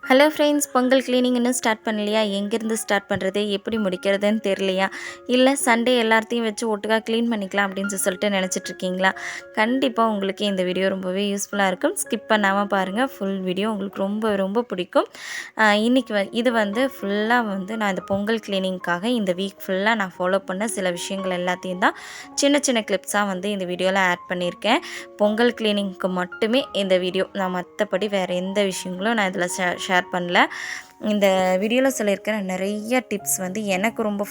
Hello friends, Pongal cleaning இன்னும் start பண்ணலையா? எங்கேருந்து ஸ்டார்ட் பண்ணுறது, எப்படி முடிக்கிறதுன்னு தெரியலையா? இல்லை சண்டே எல்லாத்தையும் வச்சு ஒட்டுக்கா க்ளீன் பண்ணிக்கலாம் அப்படின்னு சொல்லிட்டு நினச்சிட்ருக்கீங்களா? கண்டிப்பாக உங்களுக்கு இந்த வீடியோ ரொம்பவே யூஸ்ஃபுல்லாக இருக்கும். ஸ்கிப் பண்ணாமல் பாருங்கள். ஃபுல் வீடியோ உங்களுக்கு ரொம்ப ரொம்ப பிடிக்கும். இன்றைக்கி இது ஃபுல்லாக நான் இந்த பொங்கல் கிளீனிங்காக இந்த வீக் ஃபுல்லாக நான் ஃபாலோ பண்ண சில விஷயங்கள் எல்லாத்தையும் தான் சின்ன சின்ன கிளிப்ஸாக இந்த வீடியோவில் ஆட் பண்ணியிருக்கேன். பொங்கல் கிளீனிங்க்கு மட்டுமே இந்த வீடியோ. நான் மற்றபடி வேறு எந்த விஷயங்களும் நான் இதில் ஷேர் பண்ணல. இந்த வீடியோவில் சொல்லியிருக்கிற நிறைய டிப்ஸ் எனக்கு ரொம்ப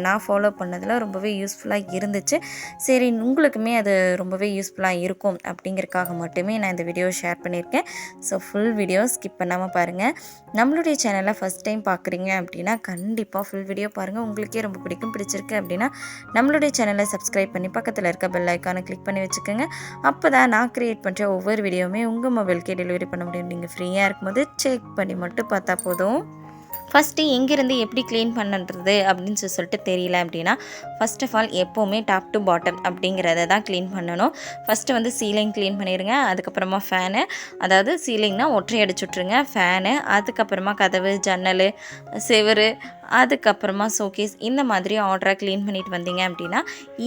நான் ஃபாலோ பண்ணதில் ரொம்பவே யூஸ்ஃபுல்லாக இருந்துச்சு. சரி, உங்களுக்குமே அது ரொம்பவே யூஸ்ஃபுல்லாக இருக்கும் அப்படிங்கிறதுக்காக மட்டுமே நான் இந்த வீடியோ ஷேர் பண்ணியிருக்கேன். ஸோ ஃபுல் வீடியோ ஸ்கிப் பண்ணாமல் பாருங்கள். நம்மளுடைய சேனலை ஃபஸ்ட் டைம் பார்க்குறீங்க அப்படின்னா கண்டிப்பாக ஃபுல் வீடியோ பாருங்கள். உங்களுக்கே ரொம்ப பிடிச்சிருக்கு அப்படின்னா நம்மளுடைய சேனலை சப்ஸ்கிரைப் பண்ணி பக்கத்தில் இருக்க பெல் ஐக்கானை கிளிக் பண்ணி வச்சுக்கோங்க. அப்போ தான் நான் க்ரியேட் பண்ணுற ஒவ்வொரு வீடியோவுமே உங்கள் மொபைலுக்கே டெலிவரி பண்ண முடியும். நீங்கள் ஃப்ரீயாக இருக்கும்போது செக் பண்ணி மட்டும் பார்த்தா போதும். ஃபஸ்ட்டு எங்கேருந்து எப்படி க்ளீன் பண்ணுறது அப்படின்னு சொல்லிட்டு தெரியல அப்படின்னா, ஃபஸ்ட் ஆஃப் ஆல் எப்போவுமே டாப் டு பாட்டம் அப்படிங்கிறத தான் க்ளீன் பண்ணணும். ஃபஸ்ட்டு சீலிங் க்ளீன் பண்ணிடுங்க. அதுக்கப்புறமா ஃபேனு, அதாவது சீலிங்னா ஒற்றை அடிச்சு விட்ருங்க. ஃபேனு, அதுக்கப்புறமா கதவு, ஜன்னல், செவுரு, அதுக்கப்புறமா ஷோகேஸ், இந்த மாதிரி ஆர்டராக க்ளீன் பண்ணிட்டு வந்தீங்க அப்படின்னா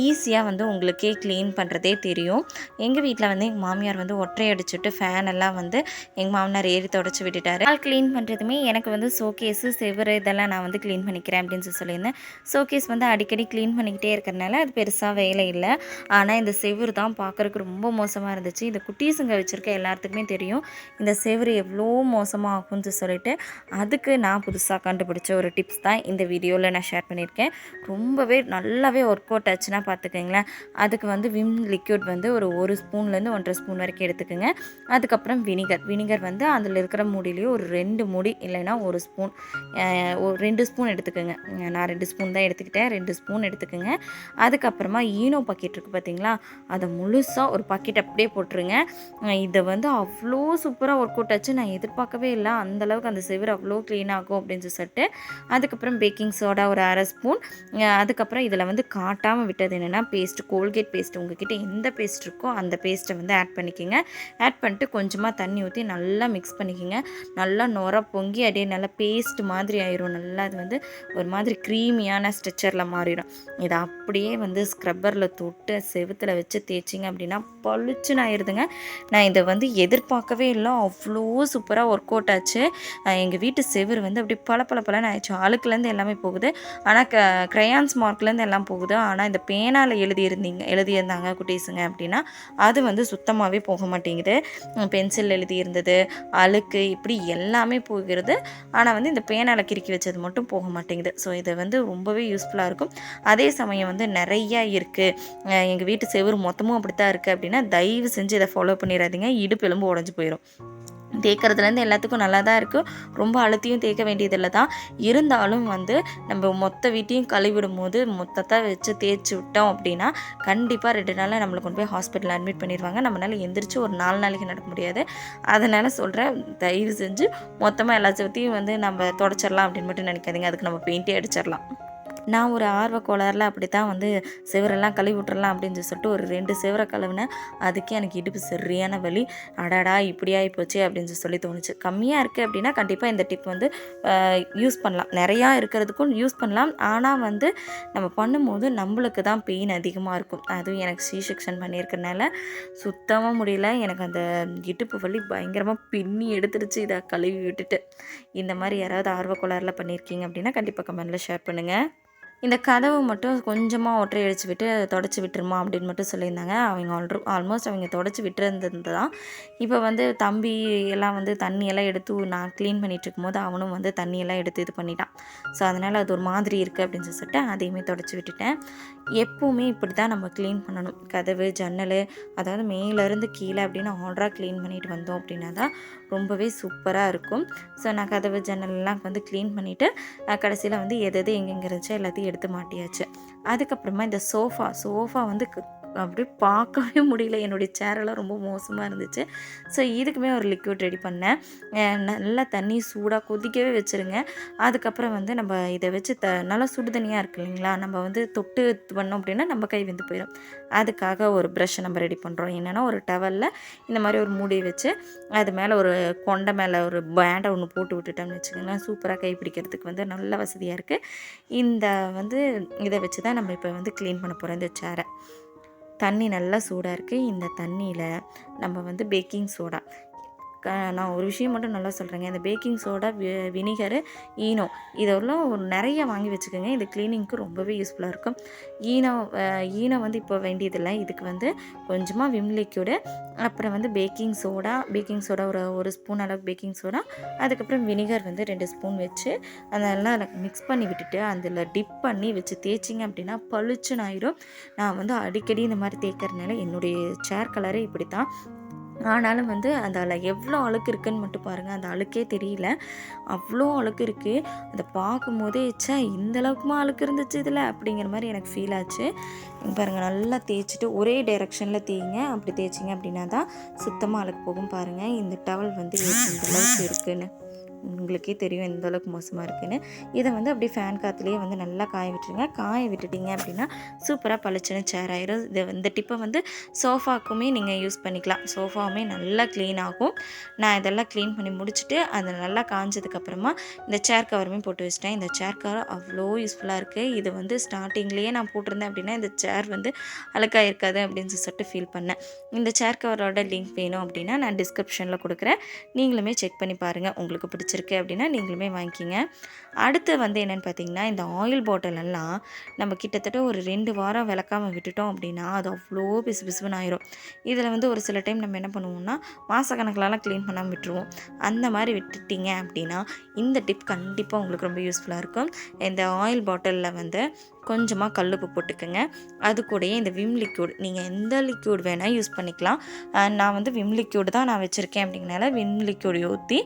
ஈஸியாக உங்களுக்கே க்ளீன் பண்ணுறதே தெரியும். எங்கள் வீட்டில் எங்கள் மாமியார் ஒற்றை அடிச்சுட்டு ஃபேன் எல்லாம் எங்கள் மாமனார் ஏறி தொடச்சி விட்டுட்டார். க்ளீன் பண்ணுறதுமே எனக்கு ஷோகேஸு, செவுரு இதெல்லாம் நான் க்ளீன் பண்ணிக்கிறேன் அப்படின்னு சொல்லியிருந்தேன். ஷோகேஸ் அடிக்கடி க்ளீன் பண்ணிக்கிட்டே இருக்கிறனால அது பெருசாக வேலை இல்லை. ஆனால் இந்த செவுரு தான் பார்க்குறதுக்கு ரொம்ப மோசமாக இருந்துச்சு. இந்த குட்டீஸுங்க வச்சுருக்க எல்லாத்துக்குமே தெரியும் இந்த செவுரு எவ்வளோ மோசமாக ஆகும்னு சொல்லிட்டு, அதுக்கு நான் புதுசாக கண்டுபிடிச்ச ஒரு டிப்ஸ் தான் இந்த வீடியோவில் நான் ஷேர் பண்ணியிருக்கேன். ரொம்பவே நல்லாவே ஒர்க் அவுட் ஆச்சுன்னா பார்த்துக்கங்களேன். அதுக்கு விம் லிக்யூட் ஒரு ஸ்பூன்லேருந்து 1.5 ஸ்பூன் வரைக்கும் எடுத்துக்கோங்க. அதுக்கப்புறம் வினிகர் அதில் இருக்கிற மூடிலேயே ஒரு 2 மூடி இல்லைன்னா 1 ஸ்பூன், 2 ஸ்பூன் எடுத்துக்கோங்க. நான் 2 ஸ்பூன் தான் எடுத்துக்கிட்டேன். 2 ஸ்பூன் எடுத்துக்கோங்க. அதுக்கப்புறமா ஈனோ பாக்கெட் இருக்குது பார்த்தீங்களா, அதை முழுசாக ஒரு பாக்கெட் அப்படியே போட்டுருங்க. இதை அவ்வளோ சூப்பராக ஒர்க் அவுட் ஆச்சு. நான் எதிர்பார்க்கவே இல்லை அந்தளவுக்கு அந்த செவுரு அவ்வளோ க்ளீன் ஆகும் அப்படின்னு சொல்லிட்டு. அதுக்கப்புறம் பேக்கிங் சோடா ஒரு 1/2 ஸ்பூன். அதுக்கப்புறம் இதில் காட்டாமல் விட்டது என்னென்னா கோல்கேட் பேஸ்ட். உங்ககிட்ட எந்த பேஸ்ட் இருக்கோ அந்த பேஸ்ட்டை ஆட் பண்ணிக்கோங்க. ஆட் பண்ணிட்டு கொஞ்சமாக தண்ணி ஊற்றி நல்லா மிக்ஸ் பண்ணிக்கோங்க. நல்லா நுர பொங்கி அப்படியே நல்லா பேஸ்ட் மாதிரி ஆயிரும். நல்லா அது ஒரு மாதிரி க்ரீமியான ஸ்ட்ரெச்சரில் மாறிடும். இதை அப்படியே ஸ்க்ரப்பரில் தொட்டு செவுத்தில் வச்சு தேய்ச்சிங்க அப்படின்னா பளிச்சுன்னு ஆயிடுதுங்க. நான் இதை எதிர்பார்க்கவே இல்லை, அவ்வளோ சூப்பராக ஒர்க் அவுட் ஆச்சு. எங்கள் வீட்டு செவுரு அப்படியே பளபளன்னு ஆயிடுச்சு. அழுக்குலேருந்து எல்லாமே போகுது. ஆனால் க்ரையான்ஸ் மார்க்லேருந்து எல்லாம் போகுது. ஆனால் இந்த பேனால் எழுதியிருந்தாங்க குட்டீஸுங்க அப்படின்னா அது சுத்தமாகவே போக மாட்டேங்குது. பென்சில் எழுதியிருந்தது, அழுக்கு, இப்படி எல்லாமே போகிறது. ஆனால் இந்த பேனால் கிறுக்கி வச்சது மட்டும் போக மாட்டேங்குது. ஸோ இது ரொம்பவே யூஸ்ஃபுல்லாக இருக்கும். அதே சமயம் நிறையா இருக்குது, எங்கள் வீட்டு செவுரு மொத்தமும் அப்படித்தான் இருக்குது அப்படின்னா தயவு செஞ்சு இதை ஃபாலோ பண்ணிடாதீங்க. இடுப்பு எலும்பு உடஞ்சி போயிடும். தேய்க்கிறதுலேருந்து எல்லாத்துக்கும் நல்லா தான் இருக்குது. ரொம்ப அழுத்தியும் தேய்க்க வேண்டியதில்லை தான். இருந்தாலும் நம்ம மொத்த வீட்டையும் கழுவிடும் போது மொத்தத்தை வச்சு தேய்ச்சி விட்டோம் அப்படின்னா கண்டிப்பாக 2 நாளில் நம்மளை கொண்டு போய் ஹாஸ்பிட்டலில் அட்மிட் பண்ணிடுவாங்க. நம்மளால் எந்திரிச்சு ஒரு 4 நாளைக்கு நடக்க முடியாது. அதனால் சொல்கிறேன், தயவு செஞ்சு மொத்தமாக எல்லா செவத்தையும் நம்ம தொடச்சிடலாம் அப்படின்னு மட்டும் நினைக்காதீங்க. அதுக்கு நம்ம பெயிண்டே அடிச்சிடலாம். நான் ஒரு ஆர்வ கோளாறில் அப்படி தான் செவரெல்லாம் கழுவி விட்டுறலாம் அப்படின்னு சொல்லிட்டு ஒரு 2 செவரை கழுவினேன். அதுக்கே எனக்கு இடுப்பு சரியான வலி. அடாடா இப்படி ஆகிப்போச்சு அப்படின்னு சொல்லி தோணுச்சு. கம்மியாக இருக்குது அப்படின்னா கண்டிப்பாக இந்த டிப் யூஸ் பண்ணலாம். நிறையா இருக்கிறதுக்கும் யூஸ் பண்ணலாம். ஆனால் நம்ம பண்ணும்போது நம்மளுக்கு தான் பெயின் அதிகமாக இருக்கும். அதுவும் எனக்கு செக்ஷன் பண்ணியிருக்கனால சுத்தமாக முடியல. எனக்கு அந்த இடுப்பு வலி பயங்கரமாக பின்னி எடுத்துடுச்சு இதை கழுவி விட்டுட்டு. இந்த மாதிரி யாராவது ஆர்வ கோளாறில் பண்ணியிருக்கீங்க அப்படின்னா கண்டிப்பாக கமெண்ட்டில் ஷேர் பண்ணுங்கள். இந்த கதவு மட்டும் கொஞ்சமாக ஒற்றை அடித்து விட்டு தொடச்சி விட்டுருமா அப்படின்னு மட்டும் சொல்லியிருந்தாங்க. அவங்க ஆல்மோஸ்ட் அவங்க தொடச்சி விட்டுருந்தது தான். இப்போ தம்பி எல்லாம் தண்ணியெல்லாம் எடுத்து நான் க்ளீன் பண்ணிகிட்டு இருக்கும்போது அவனும் தண்ணியெல்லாம் எடுத்து இது பண்ணிட்டான். ஸோ அதனால் அது ஒரு மாதிரி இருக்குது அப்படின்னு சொல்லிட்டு அதையுமே தொடச்சி விட்டுட்டேன். எப்போவுமே இப்படி தான் நம்ம க்ளீன் பண்ணணும். கதவு, ஜன்னல், அதாவது மேலேருந்து கீழே அப்படின்னு ஆர்டராக க்ளீன் பண்ணிட்டு வந்தோம் அப்படின்னா தான் ரொம்பவே சூப்பராக இருக்கும். ஸோ நான் கதவு ஜன்னல்லாம் க்ளீன் பண்ணிவிட்டு கடைசியில் எது எங்கெங்கே இருந்துச்சோ எல்லாத்தையும் எடுத்து மாட்டியாச்சு. அதுக்கப்புறமா இந்த சோஃபா அப்படியே பார்க்கவே முடியல. என்னுடைய சேரெல்லாம் ரொம்ப மோசமாக இருந்துச்சு. ஸோ இதுக்குமே ஒரு லிக்விட் ரெடி பண்ணேன். நல்லா தண்ணி சூடாக கொதிக்கவே வச்சுருங்க. அதுக்கப்புறம் வந்து நம்ம இதை வச்சு நல்லா சுடு தண்ணியாக இருக்கு இல்லைங்களா, நம்ம வந்து தொட்டு இது பண்ணோம் அப்படின்னா நம்ம கை வெந்து போயிடும். அதுக்காக ஒரு ப்ரஷ்ஷை நம்ம ரெடி பண்ணுறோம். என்னென்னா ஒரு டவலில் இந்த மாதிரி ஒரு மூடி வச்சு அது மேலே ஒரு கொண்டை மேலே ஒரு பேண்டை ஒன்று போட்டு விட்டுட்டோம்னு வச்சுக்கோங்களேன், சூப்பராக கை பிடிக்கிறதுக்கு வந்து நல்ல வசதியாக இருக்குது. இந்த வந்து இதை வச்சு தான் நம்ம இப்போ வந்து க்ளீன் பண்ண போகிறோம் இந்த சேரை. தண்ணி நல்லா சூடாக இருக்குது. இந்த தண்ணியில் நம்ம வந்து பேக்கிங் சோடா, நான் ஒரு விஷயம் மட்டும் நல்லா சொல்கிறேங்க, இந்த பேக்கிங் சோடா, வினிகரு, ஈனோ இதெல்லாம் நிறைய வாங்கி வச்சுக்கோங்க. இது க்ளீனிங்க்கு ரொம்பவே யூஸ்ஃபுல்லாக இருக்கும். ஈனோ வந்து இப்போ வேண்டியதில்லை. இதுக்கு வந்து கொஞ்சமாக விம் லிக்யூடு, அப்புறம் வந்து பேக்கிங் சோடா ஒரு ஸ்பூன் அளவு பேக்கிங் சோடா, அதுக்கப்புறம் வினிகர் வந்து 2 ஸ்பூன் வச்சு அதெல்லாம் மிக்ஸ் பண்ணி விட்டுட்டு அதில் டிப் பண்ணி வச்சு தேய்ச்சிங்க அப்படின்னா பளிச்சுன்னு ஆயிடும். நான் வந்து அடிக்கடி இந்த மாதிரி தேய்க்கறதுனால என்னுடைய சேர் கலரே இப்படி தான். ஆனாலும் வந்து அதில் எவ்வளோ அழுக்கு இருக்குதுன்னு மட்டும் பாருங்கள். அந்த அழுக்கே தெரியல, அவ்வளோ அழுக்கு இருக்குது. அதை பார்க்கும்போதே இந்தளவுக்குமா அழுக்கு இருந்துச்சு இதில் அப்படிங்கிற மாதிரி எனக்கு ஃபீல் ஆச்சு. பாருங்கள், நல்லா தேய்ச்சிட்டு ஒரே டைரெக்ஷனில் தேய்ங்க. அப்படி தேய்ச்சிங்க அப்படின்னா தான் சுத்தமாக அழுக்கு போகும். பாருங்கள், இந்த டவல் வந்து இந்தளவுக்கு இருக்குதுன்னு உங்களுக்கே தெரியும் எந்த அளவுக்கு மோசமாக இருக்குதுன்னு. இதை வந்து அப்படியே ஃபேன் காற்றுலேயே வந்து நல்லா காய விட்டுருங்க. காய விட்டுட்டிங்க அப்படின்னா சூப்பராக பளிச்சுன்னு சேர் ஆயிரும். இந்த டிப்பை வந்து சோஃபாக்குமே நீங்கள் யூஸ் பண்ணிக்கலாம். சோஃபாவுமே நல்லா க்ளீன் ஆகும். நான் இதெல்லாம் க்ளீன் பண்ணி முடிச்சுட்டு அதை நல்லா காஞ்சதுக்கப்புறமா இந்த சேர் கவருமே போட்டு வச்சிட்டேன். இந்த சேர் கவர் அவ்வளோ யூஸ்ஃபுல்லாக இருக்குது. இது வந்து ஸ்டார்டிங்லேயே நான் போட்டிருந்தேன் அப்படின்னா இந்த சேர் வந்து அழுக்காக இருக்காது அப்படின்னு சொல்லிட்டு ஃபீல் பண்ணேன். இந்த சேர் கவரோட லிங்க் வேணும் அப்படின்னா நான் டிஸ்கிரிப்ஷனில் கொடுக்குறேன். நீங்களுமே செக் பண்ணி பாருங்கள். உங்களுக்கு பிடிச்சிருக்கு அப்படின்னா நீங்களுமே வாங்கிக்கிங்க. அடுத்து வந்து என்னென்னு பார்த்தீங்கன்னா, இந்த ஆயில் பாட்டில் எல்லாம் நம்ம கிட்டத்தட்ட ஒரு 2 வாரம் விளக்காமல் விட்டுட்டோம் அப்படின்னா அது அவ்வளோ பிசு பிசுன்னு ஆயிரும். இதில் வந்து ஒரு சில டைம் நம்ம என்ன பண்ணுவோம்னா மாதக்கணக்கிலலாம் க்ளீன் பண்ணாமல் விட்டுருவோம். அந்த மாதிரி விட்டுட்டிங்க அப்படின்னா இந்த டிப் கண்டிப்பாக உங்களுக்கு ரொம்ப யூஸ்ஃபுல்லாக இருக்கும். இந்த ஆயில் பாட்டிலில் வந்து கொஞ்சமாக கல்லுப்பு போட்டுக்கோங்க. அது கூடயே இந்த விம் லிக்யூட், நீங்கள் எந்த லிக்யூட் வேணால் யூஸ் பண்ணிக்கலாம். நான் வந்து விம் லிக்யூடு தான் நான் வச்சுருக்கேன் அப்படிங்கனால விம் லிக்யூட் ஊற்றி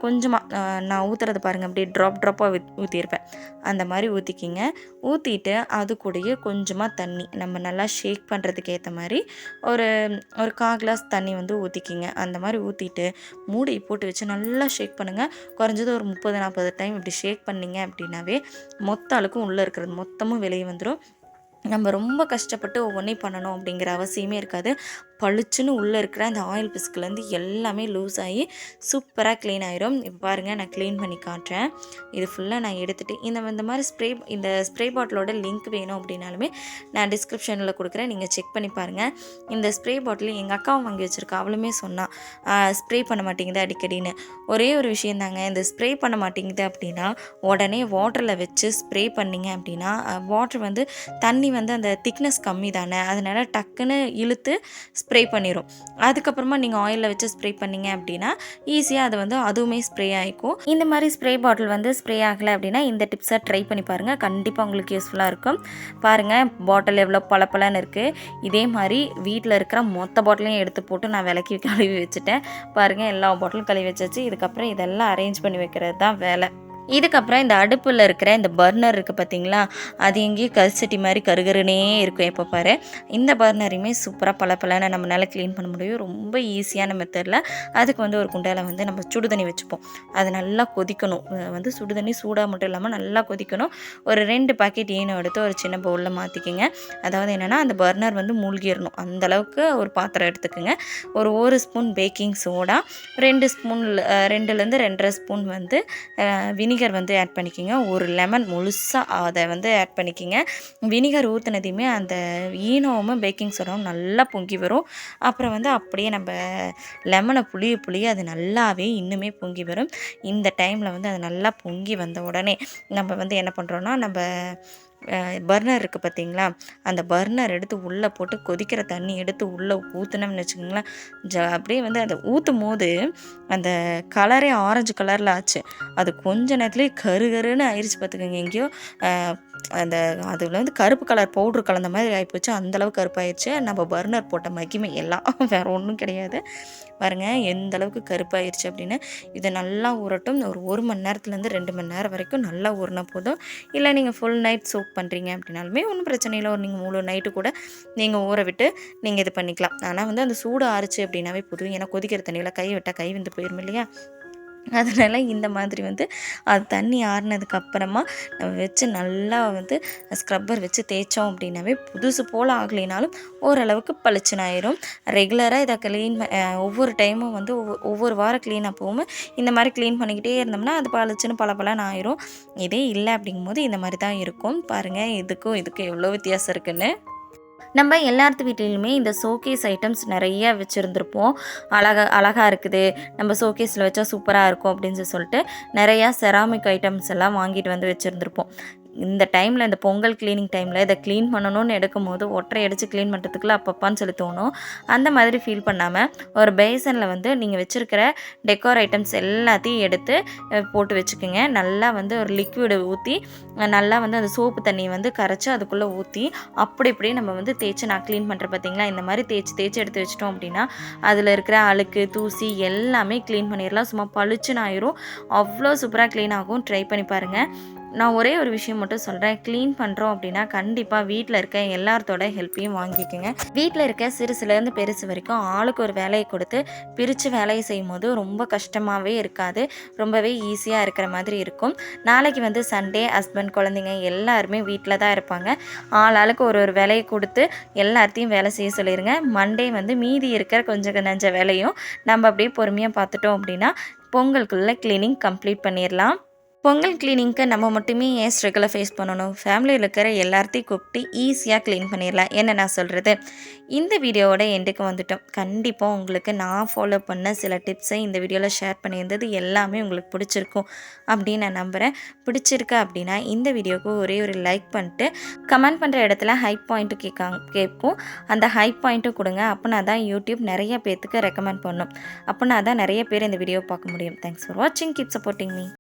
கொஞ்சமாக நான் ஊற்றுறது பாருங்கள், அப்படியே ட்ராப்பாக ஊற்றிருப்பேன். அந்த மாதிரி ஊற்றிக்கிங்க. ஊற்றிட்டு அது கூடயே கொஞ்சமாக தண்ணி நம்ம நல்லா ஷேக் பண்ணுறதுக்கு ஏற்ற மாதிரி ஒரு 1/4 கிளாஸ் தண்ணி வந்து ஊற்றிக்கிங்க. அந்த மாதிரி ஊற்றிட்டு மூடி போட்டு வச்சு நல்லா ஷேக் பண்ணுங்கள். குறைஞ்சது ஒரு 30-40 டைம் இப்படி ஷேக் பண்ணிங்க அப்படின்னாவே மொத்த அழுக்கும் உள்ளே இருக்கிறது மொத்தமும் வெளியே வந்துடும். நம்ம ரொம்ப கஷ்டப்பட்டு ஒவ்வொன்றையும் பண்ணணும் அப்படிங்கிற அவசியமே இருக்காது. பளிச்சுன்னு உள்ளே இருக்கிற அந்த ஆயில் பிஸ்குலேருந்து எல்லாமே லூஸ் ஆகி சூப்பராக க்ளீன் ஆயிரும். இப்போ பாருங்கள், நான் க்ளீன் பண்ணி காட்டுறேன். இது ஃபுல்லாக நான் எடுத்துகிட்டு இந்த மாதிரி இந்த ஸ்ப்ரே பாட்டிலோட லிங்க் வேணும் அப்படின்னாலுமே நான் டிஸ்கிரிப்ஷனில் கொடுக்குறேன். நீங்கள் செக் பண்ணி பாருங்கள். இந்த ஸ்ப்ரே பாட்டில் எங்கள் அக்காவும் வாங்கி வச்சுருக்கா. அவளுமே சொன்னான் ஸ்ப்ரே பண்ண மாட்டேங்குது அடிக்கடின்னு. ஒரே ஒரு விஷயந்தாங்க, இந்த ஸ்ப்ரே பண்ண மாட்டேங்குது அப்படின்னா உடனே வாட்டரில் வச்சு ஸ்ப்ரே பண்ணிங்க அப்படின்னா வாட்டர் வந்து தண்ணி வந்து அந்த திக்னஸ் கம்மி தானே, அதனால் டக்குன்னு இழுத்து ஸ்ப்ரே பண்ணிடும். அதுக்கப்புறமா நீங்கள் ஆயிலில் வச்சு ஸ்ப்ரே பண்ணிங்க அப்படின்னா ஈஸியாக அது வந்து அதுவுமே ஸ்ப்ரே ஆகிக்கும். இந்த மாதிரி ஸ்ப்ரே பாட்டில் வந்து ஸ்ப்ரே ஆகலை அப்படின்னா இந்த டிப்ஸை ட்ரை பண்ணி பாருங்கள். கண்டிப்பாக உங்களுக்கு யூஸ்ஃபுல்லாக இருக்கும். பாருங்கள், பாட்டில் எவ்வளோ பளபளன்னு இருக்குது. இதே மாதிரி வீட்டில் இருக்கிற மொத்த பாட்டிலையும் எடுத்து போட்டு நான் விளக்கி கழுவி வச்சுட்டேன். பாருங்கள், எல்லா பாட்டிலும் கழுவி வச்சாச்சு. இதுக்கப்புறம் இதெல்லாம் அரேஞ்ச் பண்ணி வைக்கிறது தான் வேலை. இதுக்கப்புறம் இந்த அடுப்பில் இருக்கிற இந்த பர்னர் இருக்குது பார்த்தீங்களா, அது எங்கேயும் கரிசட்டி மாதிரி கருகருனே இருக்கும் எப்போ பாரு. இந்த பர்னரையுமே சூப்பராக பளபளன்னு நம்மளால் க்ளீன் பண்ண முடியும். ரொம்ப ஈஸியான மெத்தடில். அதுக்கு வந்து ஒரு குண்டால வந்து நம்ம சுடுதண்ணி வச்சுப்போம். அது நல்லா கொதிக்கணும். வந்து சுடுதண்ணி சூடாக மட்டும் இல்லாமல் நல்லா கொதிக்கணும். ஒரு 2 பாக்கெட் ஈனோ எடுத்து ஒரு சின்ன பவுலில் மாற்றிக்கிங்க. அதாவது என்னென்னா அந்த பர்னர் வந்து மூழ்கிடணும் அந்தளவுக்கு ஒரு பாத்திரம் எடுத்துக்கோங்க. ஒரு ஸ்பூன் பேக்கிங் சோடா, 2 ஸ்பூன் 2லேருந்து 2.5 ஸ்பூன் வந்து வினிகர் வந்து ஆட் பண்ணிக்கிங்க. ஒரு லெமன் முழுசாக அதை வந்து ஆட் பண்ணிக்கிங்க. வினிகர் ஊற்றுனதையுமே அந்த ஈனோவும் பேக்கிங் சோடாவும் நல்லா பொங்கி வரும். அப்புறம் வந்து அப்படியே நம்ம லெமனை புளிய அது நல்லாவே இன்னுமே பொங்கி வரும். இந்த டைமில் வந்து அது நல்லா பொங்கி வந்த உடனே நம்ம வந்து என்ன பண்ணுறோன்னா, நம்ம பர்னர் இருக்குது பார்த்தீங்களா, அந்த பர்னர் எடுத்து உள்ளே போட்டு கொதிக்கிற தண்ணி எடுத்து உள்ளே ஊற்றுனோம்னு வச்சுக்கோங்களேன், அப்படியே வந்து அதை ஊற்றும் போது அந்த கலரே ஆரஞ்சு கலரில் ஆச்சு. அது கொஞ்ச நேரத்துலேயே கருன்னு ஆயிடுச்சு பார்த்துக்கோங்க. எங்கேயோ அந்த அதில் வந்து கருப்பு கலர் பவுட்ரு கலந்த மாதிரி ஆகிப்போச்சு. அந்தளவு கருப்பாயிடுச்சு. நம்ம பர்னர் போட்ட மகிமை எல்லாம் வேறு ஒன்றும் கிடையாது. பாருங்கள் எந்த அளவுக்கு கருப்பாயிருச்சு அப்படின்னு. இதை நல்லா ஊறட்டும். ஒரு 1 மணி நேரத்துலேருந்து 2 மணி நேரம் வரைக்கும் நல்லா ஊறினா போதும். இல்லை நீங்கள் ஃபுல் நைட் சோக் பண்ணுறீங்க அப்படின்னாலுமே ஒன்றும் பிரச்சனை இல்லை. நீங்கள் முழு நைட்டு கூட நீங்கள் ஊற விட்டு நீங்கள் இது பண்ணிக்கலாம். ஆனால் வந்து அந்த சூடு ஆறுச்சு அப்படின்னாவே போதும். ஏன்னா கொதிக்கிற தண்ணியில் கை விட்டால் கை வந்து போயிடும் இல்லையா? அதனால் இந்த மாதிரி வந்து அது தண்ணி ஆறுனதுக்கப்புறமா நம்ம வச்சு நல்லா வந்து ஸ்க்ரப்பர் வச்சு தேய்ச்சோம் அப்படின்னாவே புதுசு போல் ஆகலைனாலும் ஓரளவுக்கு பளிச்சுன்னு ஆயிரும். ரெகுலராக இதை க்ளீன் ஒவ்வொரு டைமும் வந்து ஒவ்வொரு வாரம் க்ளீன் அப்பவும் இந்த மாதிரி க்ளீன் பண்ணிக்கிட்டே இருந்தோம்னா அது பளிச்சுன்னு பளபளன்னு ஆயிரும். இதே இல்லை அப்படிங்கும்போது இந்த மாதிரி தான் இருக்கும். பாருங்கள் இதுக்கும் எவ்வளோ வித்தியாசம் இருக்குன்னு. நம்ம எல்லார்த்து வீட்டிலையுமே இந்த ஷோகேஸ் ஐட்டம்ஸ் நிறைய வச்சுருந்துருப்போம். அழகாக இருக்குது, நம்ம ஷோகேஸில் வச்சா சூப்பராக இருக்கும் அப்படின்னு சொல்லிட்டு நிறையா செராமிக் ஐட்டம்ஸ் எல்லாம் வாங்கிட்டு வந்து வச்சுருந்துருப்போம். இந்த டைமில் இந்த பொங்கல் க்ளீனிங் டைமில் இதை க்ளீன் பண்ணணும்னு எடுக்கும்போது ஒற்றை அடித்து க்ளீன் பண்ணுறதுக்குள்ள அப்பப்பான்னு சொல்லி தோணும். அந்த மாதிரி ஃபீல் பண்ணாமல் ஒரு பேசனில் வந்து நீங்கள் வச்சுருக்கிற டெக்கோர் ஐட்டம்ஸ் எல்லாத்தையும் எடுத்து போட்டு வச்சுக்கோங்க. நல்லா வந்து ஒரு லிக்விடு ஊற்றி நல்லா வந்து அந்த சோப்பு தண்ணியை வந்து கரைச்சி அதுக்குள்ளே ஊற்றி அப்படி இப்படியே நம்ம வந்து தேய்ச்சி நான் க்ளீன் பண்ணுறேன் பார்த்தீங்களா, இந்த மாதிரி தேய்ச்சி எடுத்து வச்சிட்டோம் அப்படின்னா அதில் இருக்கிற அழுக்கு தூசி எல்லாமே க்ளீன் பண்ணிடலாம். சும்மா பளிச்சுன்னு ஆயிரும். அவ்வளோ சூப்பராக க்ளீன் ஆகும். ட்ரை பண்ணி பாருங்கள். நான் ஒரே ஒரு விஷயம் மட்டும் சொல்கிறேன். க்ளீன் பண்ணுறோம் அப்படின்னா கண்டிப்பாக வீட்டில் இருக்க எல்லாத்தோட ஹெல்ப்பையும் வாங்கிக்கோங்க. வீட்டில் இருக்க சிறுசுலேருந்து பெருசு வரைக்கும் ஆளுக்கு ஒரு வேலையை கொடுத்து பிரித்து வேலையை செய்யும் போது ரொம்ப கஷ்டமாகவே இருக்காது. ரொம்பவே ஈஸியாக இருக்கிற மாதிரி இருக்கும். நாளைக்கு வந்து சண்டே, ஹஸ்பண்ட் குழந்தைங்க எல்லாருமே வீட்டில் தான் இருப்பாங்க. ஆளுக்கு ஒரு வேலையை கொடுத்து எல்லாத்தையும் வேலை செய்ய சொல்லிடுங்க. மண்டே வந்து மீதி இருக்கிற கொஞ்சம் நஞ்ச வேலையும் நம்ம அப்படியே பொறுமையாக பார்த்துட்டோம் அப்படின்னா பொங்கலுக்குள்ளே க்ளீனிங் கம்ப்ளீட் பண்ணிடலாம். பொங்கல் க்ளீனிங்க்கு நம்ம மட்டுமே ஏன் ஸ்ட்ரகிளை ஃபேஸ் பண்ணணும்? ஃபேமிலியில் இருக்கிற எல்லாத்தையும் கூப்பிட்டு ஈஸியாக க்ளீன் பண்ணிடலாம். என்ன நான் சொல்கிறது? இந்த வீடியோவோட எண்டுக்கு வந்துட்டோம். கண்டிப்பாக உங்களுக்கு நான் ஃபாலோ பண்ண சில டிப்ஸை இந்த வீடியோவில் ஷேர் பண்ணியிருந்தது எல்லாமே உங்களுக்கு பிடிச்சிருக்கும் அப்படின்னு நான் நம்புகிறேன். பிடிச்சிருக்கு அப்படின்னா இந்த வீடியோவுக்கு ஒரே ஒரு லைக் பண்ணிட்டு கமெண்ட் பண்ணுற இடத்துல ஹைப் பாயிண்ட்டு கேட்கும். அந்த ஹைப் பாயிண்ட்டும் கொடுங்க. அப்போனா தான் யூடியூப் நிறைய பேர்த்துக்கு ரெக்கமெண்ட் பண்ணும். அப்போனா தான் நிறைய பேர் இந்த வீடியோவை பார்க்க முடியும். தேங்க்ஸ் ஃபார் வாட்சிங். Keep supporting me.